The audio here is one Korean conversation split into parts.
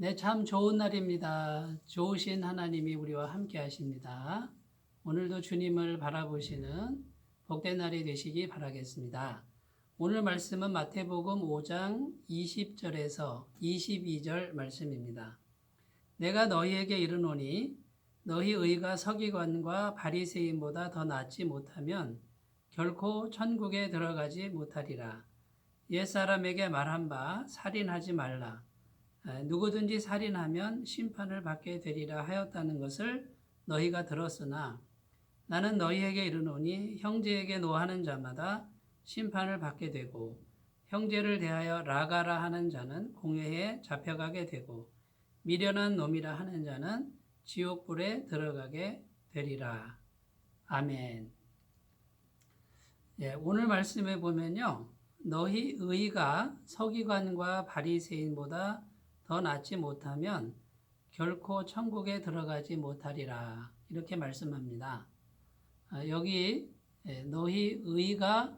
네, 참 좋은 날입니다. 좋으신 하나님이 우리와 함께 하십니다. 오늘도 주님을 바라보시는 복된 날이 되시기 바라겠습니다. 오늘 말씀은 마태복음 5장 20절에서 22절 말씀입니다. 내가 너희에게 이르노니 너희 의가 서기관과 바리새인보다 더 낫지 못하면 결코 천국에 들어가지 못하리라. 옛사람에게 말한 바 살인하지 말라. 누구든지 살인하면 심판을 받게 되리라 하였다는 것을 너희가 들었으나 나는 너희에게 이르노니 형제에게 노하는 자마다 심판을 받게 되고 형제를 대하여 라가라 하는 자는 공회에 잡혀가게 되고 미련한 놈이라 하는 자는 지옥불에 들어가게 되리라. 아멘. 오늘 말씀에 보면요. 너희 의가 서기관과 바리새인보다 더 낫지 못하면 결코 천국에 들어가지 못하리라. 이렇게 말씀합니다. 여기 너희 의가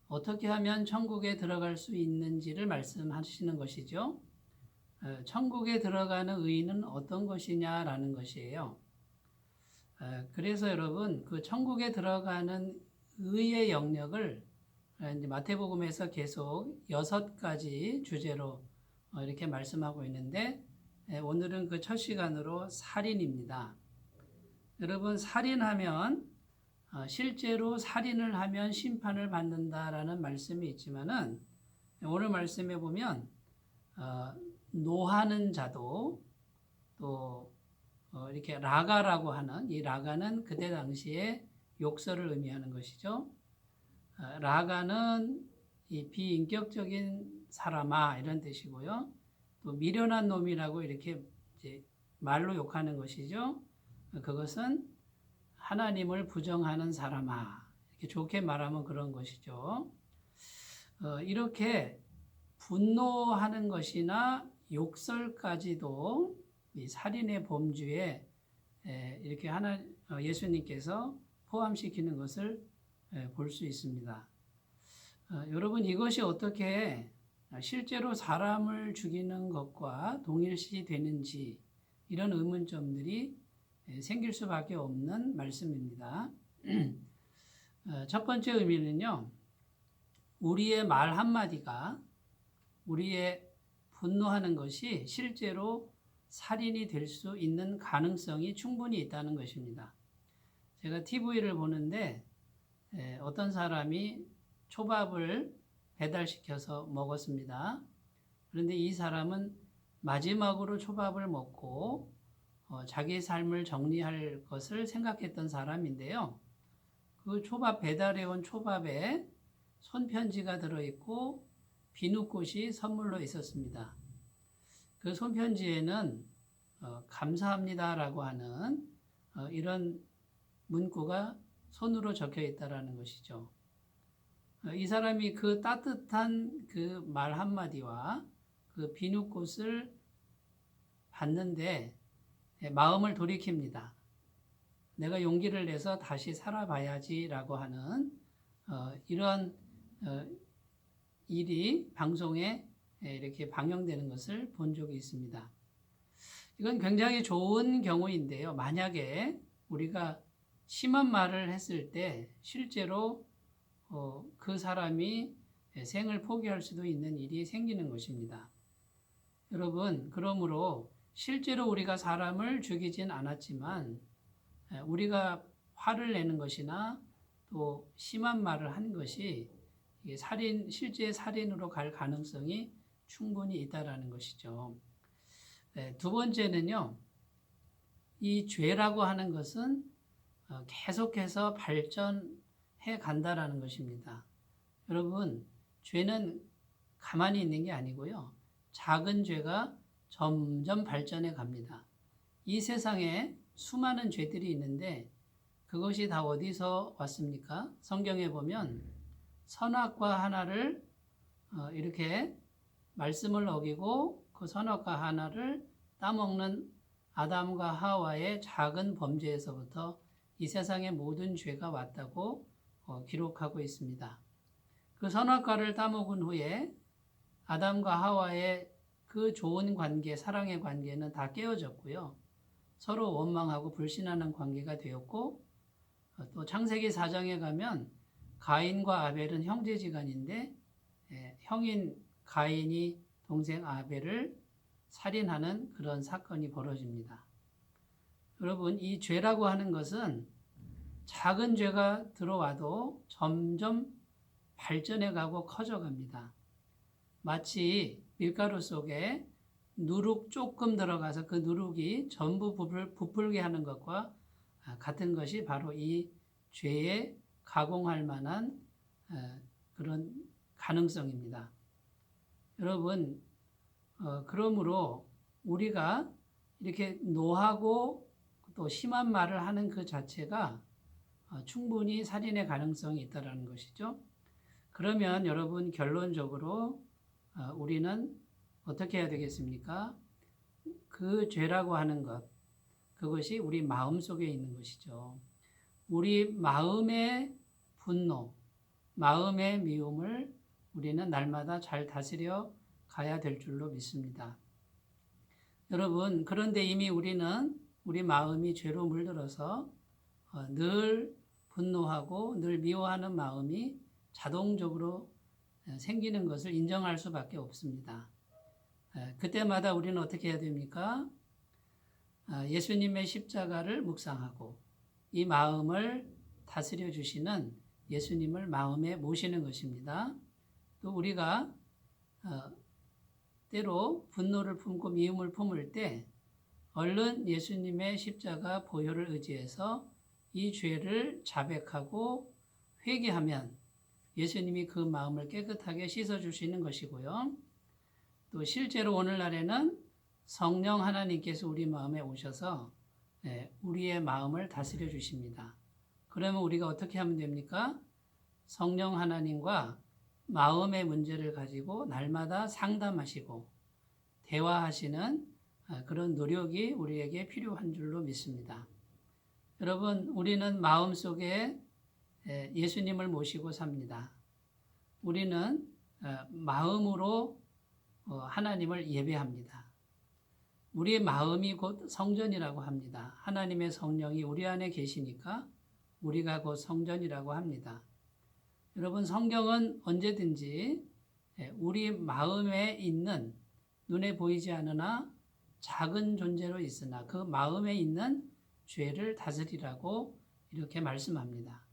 어떻게 하면 천국에 들어갈 수 있는지를 말씀하시는 것이죠. 천국에 들어가는 의는 어떤 것이냐라는 것이에요. 그래서 여러분, 그 천국에 들어가는 의의 영역을 이제 마태복음에서 계속 6가지 주제로 이렇게 말씀하고 있는데 오늘은 그 첫 시간으로 살인입니다. 여러분, 살인하면 실제로 살인을 하면 심판을 받는다라는 말씀이 있지만은 오늘 말씀에 보면 노하는 자도 또 이렇게 라가라고 하는 이 라가는 그때 당시에 욕설을 의미하는 것이죠. 라가는 이 비인격적인 사람아 이런 뜻이고요. 또 미련한 놈이라고 이렇게 이제 말로 욕하는 것이죠. 그것은 하나님을 부정하는 사람아 이렇게 좋게 말하면 그런 것이죠. 이렇게 분노하는 것이나 욕설까지도 이 살인의 범주에 이렇게 예수님께서 포함시키는 것을 볼 수 있습니다. 여러분, 이것이 어떻게 실제로 사람을 죽이는 것과 동일시 되는지 이런 의문점들이 생길 수밖에 없는 말씀입니다. 첫 번째 의미는요, 우리의 말 한마디가 우리의 분노하는 것이 실제로 살인이 될 수 있는 가능성이 충분히 있다는 것입니다. 제가 TV를 보는데 어떤 사람이 초밥을 배달시켜서 먹었습니다. 그런데 이 사람은 마지막으로 초밥을 먹고 자기 삶을 정리할 것을 생각했던 사람인데요. 그 초밥 배달해 온 초밥에 손편지가 들어있고 비누꽃이 선물로 있었습니다. 그 손편지에는 감사합니다라고 하는 이런 문구가 손으로 적혀 있다라는 것이죠. 이 사람이 그 따뜻한 그 말 한마디와 그 비누꽃을 받는데 마음을 돌이킵니다. 내가 용기를 내서 다시 살아봐야지라고 하는 이런 일이 방송에 이렇게 방영되는 것을 본 적이 있습니다. 이건 굉장히 좋은 경우인데요. 만약에 우리가 심한 말을 했을 때 실제로 그 사람이 생을 포기할 수도 있는 일이 생기는 것입니다. 여러분, 그러므로 실제로 우리가 사람을 죽이진 않았지만 우리가 화를 내는 것이나 또 심한 말을 하는 것이 실제 살인으로 갈 가능성이 충분히 있다라는 것이죠. 두 번째는요, 이 죄라고 하는 것은 계속해서 발전해 간다라는 것입니다. 여러분, 죄는 가만히 있는 게 아니고요. 작은 죄가 점점 발전해 갑니다. 이 세상에 수많은 죄들이 있는데 그것이 다 어디서 왔습니까? 성경에 보면 선악과 하나를 이렇게 말씀을 어기고 그 선악과 하나를 따먹는 아담과 하와의 작은 범죄에서부터 이 세상의 모든 죄가 왔다고 기록하고 있습니다. 그 선악과를 따먹은 후에 아담과 하와의 그 그 좋은 관계, 사랑의 관계는 다 깨어졌고요. 서로 원망하고 불신하는 관계가 되었고, 또 창세기 4장에 가면 가인과 아벨은 형제지간인데 형인 가인이 동생 아벨을 살인하는 그런 사건이 벌어집니다. 여러분, 이 죄라고 하는 것은 작은 죄가 들어와도 점점 발전해 가고 커져 갑니다. 마치 밀가루 속에 누룩 조금 들어가서 그 누룩이 전부 부풀게 하는 것과 같은 것이 바로 이 죄에 가공할 만한 그런 가능성입니다. 여러분, 그러므로 우리가 이렇게 노하고 또 심한 말을 하는 그 자체가 충분히 살인의 가능성이 있다는 것이죠. 그러면 여러분 결론적으로 우리는 어떻게 해야 되겠습니까? 그 죄라고 하는 것, 그것이 우리 마음 속에 있는 것이죠. 우리 마음의 분노, 마음의 미움을 우리는 날마다 잘 다스려 가야 될 줄로 믿습니다. 여러분, 그런데 이미 우리는 우리 마음이 죄로 물들어서 늘 분노하고 늘 미워하는 마음이 자동적으로 생기는 것을 인정할 수밖에 없습니다. 그때마다 우리는 어떻게 해야 됩니까? 예수님의 십자가를 묵상하고 이 마음을 다스려 주시는 예수님을 마음에 모시는 것입니다. 또 우리가 때로 분노를 품고 미움을 품을 때 얼른 예수님의 십자가 보혈을 의지해서 이 죄를 자백하고 회개하면 예수님이 그 마음을 깨끗하게 씻어주시는 것이고요. 또 실제로 오늘날에는 성령 하나님께서 우리 마음에 오셔서 우리의 마음을 다스려 주십니다. 그러면 우리가 어떻게 하면 됩니까? 성령 하나님과 마음의 문제를 가지고 날마다 상담하시고 대화하시는 그런 노력이 우리에게 필요한 줄로 믿습니다. 여러분, 우리는 마음속에 예수님을 모시고 삽니다. 우리는 마음으로 하나님을 예배합니다. 우리의 마음이 곧 성전이라고 합니다. 하나님의 성령이 우리 안에 계시니까 우리가 곧 성전이라고 합니다. 여러분, 성경은 언제든지 우리 마음에 있는 눈에 보이지 않으나 작은 존재로 있으나 그 마음에 있는 죄를 다스리라고 이렇게 말씀합니다.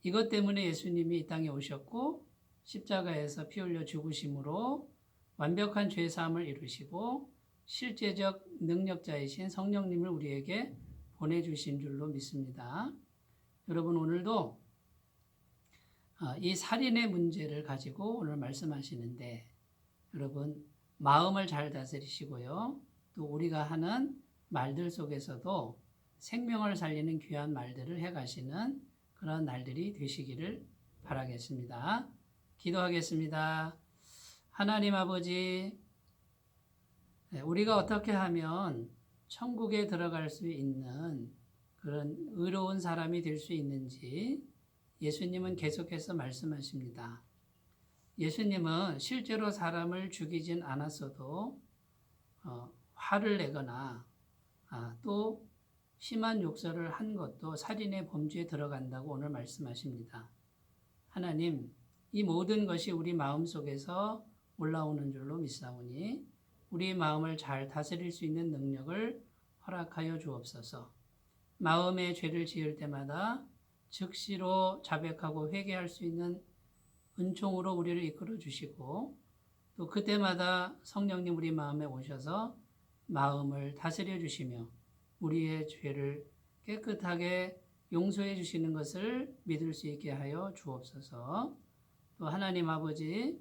이것 때문에 예수님이 이 땅에 오셨고 십자가에서 피 흘려 죽으심으로 완벽한 죄 사함을 이루시고 실제적 능력자이신 성령님을 우리에게 보내주신 줄로 믿습니다. 여러분, 오늘도 이 살인의 문제를 가지고 오늘 말씀하시는데 여러분 마음을 잘 다스리시고요. 또 우리가 하는 말들 속에서도 생명을 살리는 귀한 말들을 해가시는 그런 날들이 되시기를 바라겠습니다. 기도하겠습니다. 하나님 아버지, 우리가 어떻게 하면 천국에 들어갈 수 있는 그런 의로운 사람이 될 수 있는지 예수님은 계속해서 말씀하십니다. 예수님은 실제로 사람을 죽이진 않았어도 화를 내거나 또 심한 욕설을 한 것도 살인의 범죄에 들어간다고 오늘 말씀하십니다. 하나님, 이 모든 것이 우리 마음속에서 올라오는 줄로 믿사오니 우리 마음을 잘 다스릴 수 있는 능력을 허락하여 주옵소서. 마음의 죄를 지을 때마다 즉시로 자백하고 회개할 수 있는 은총으로 우리를 이끌어 주시고 또 그때마다 성령님 우리 마음에 오셔서 마음을 다스려 주시며 우리의 죄를 깨끗하게 용서해 주시는 것을 믿을 수 있게 하여 주옵소서. 또 하나님 아버지,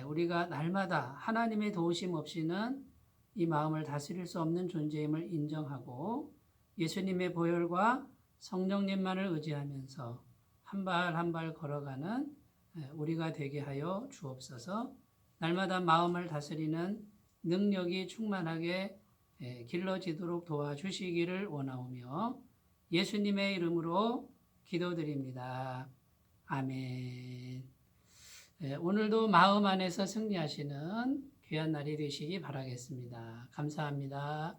우리가 날마다 하나님의 도우심 없이는 이 마음을 다스릴 수 없는 존재임을 인정하고 예수님의 보혈과 성령님만을 의지하면서 한 발 한 발 걸어가는 우리가 되게 하여 주옵소서. 날마다 마음을 다스리는 능력이 충만하게 길러지도록 도와주시기를 원하오며 예수님의 이름으로 기도드립니다. 아멘. 오늘도 마음 안에서 승리하시는 귀한 날이 되시기 바라겠습니다. 감사합니다.